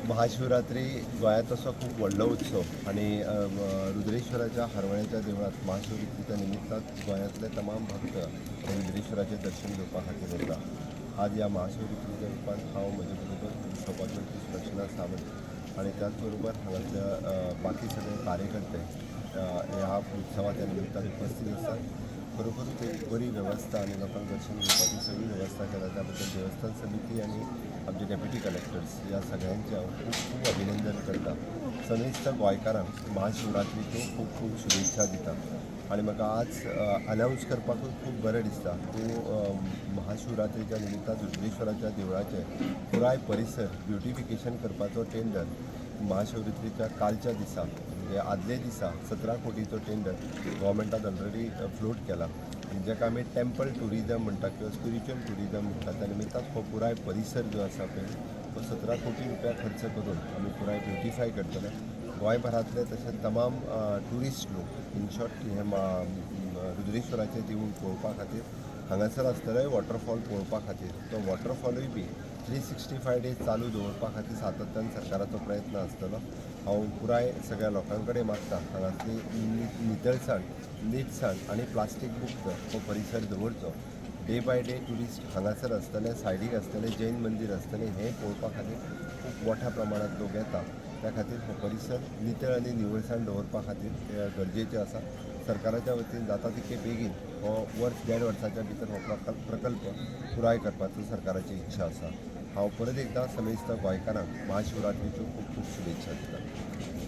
महाशिवरात्री गोंयांत असो खूब व्हडलो उत्सव आणि रुद्रेश्वराच्या हरवळ्याच्या देवळात महाशिवरात्रीच्या निमित्तान गोंयांतले तमाम भक्त हे रुद्रेश्वराचें दर्शन घेवपा खातीर येता. आज ह्या महाशिवरात्रीच्या रुपान हांव म्हजे बरोबर सौभाग्यवती सुलक्षणा सावंत आणि त्याच बरोबर हांगासर बाकी सगळे कार्यकर्ते ह्या उत्सवाच्या निमित्तान उपस्थित आसात. खरोखरूच एक बरी वेवस्था आणि लोकांक दर्शन घेवपाची सगळी वेवस्था केल्या त्याबद्दल देवस्थान समिती आणि आमचे डेप्युटी कलेक्टर्स या सगळ्यांचे हांव खूब खूब अभिनंदन करता. समेस्त गोंयकारांक महाशिवरात्रीच्यो खूब खूब शुभेच्छा दिता आणि म्हाका आज अनावन्स करपाकूय खूब बरें दिसता तूं महाशिवरात्रीच्या निमित्तान रुद्रेश्वराच्या देवळाचें पुराय परिसर ब्युटिफिकेशन करपाचो टेंडर महाशिवरात्रीच्या कालच्या दिसा म्हणजे आदले दिसा 17 कोटीचो टेंडर गव्हर्मेंटान ऑलरेडी फ्लोट केला. जेका आमी टेम्पल टुरिजम म्हणटा किंवा स्पिरिच्युअल टुरिजम म्हणटा त्या निमित्तान हो पुराय परिसर जो आसा पळय तो 17 कोटी रुपया खर्च करून आमी पुराय ब्युटिफाय करतले. गोंयभरांतले तशेंच तमाम ट्युरिस्ट लोक इन शॉर्ट हे रुद्रेश्वराचें देवूळ पळोवपा खातीर हांगासर आसतले वॉटरफॉल पळोवपा खातीर तो वॉटरफॉलूय बी 365 डेज चालू दवरपा खातीर सातत्यान सरकाराचो प्रयत्न आसतलो. हांव पुराय सगळ्या लोकां कडेन मागता हांगासली नितळसाण नीटसाण आनी प्लास्टीक मुक्त हो परिसर दवरचो. डे बाय डे ट्युरिस्ट हांगासर आसतले, सायडीक आसतले, जैन मंदीर आसतलें हें पळोवपा खातीर खूब मोठ्या प्रमाणांत लोक येता. त्या खातीर हो परिसर नितळ आनी निवळसाण दवरपा खातीर गरजेचें आसा. सरकाराच्या वतीन जाता तितके बेगीन हो वर्स 1.5 वर्साच्या भितर हो प्रकल्प पुराय करपाचो सरकाराची इच्छा आसा. हांव परत एकदां समेस्त गोंयकारांक महाशिवरात्रीच्यो खूब खूब शुभेच्छा दिता.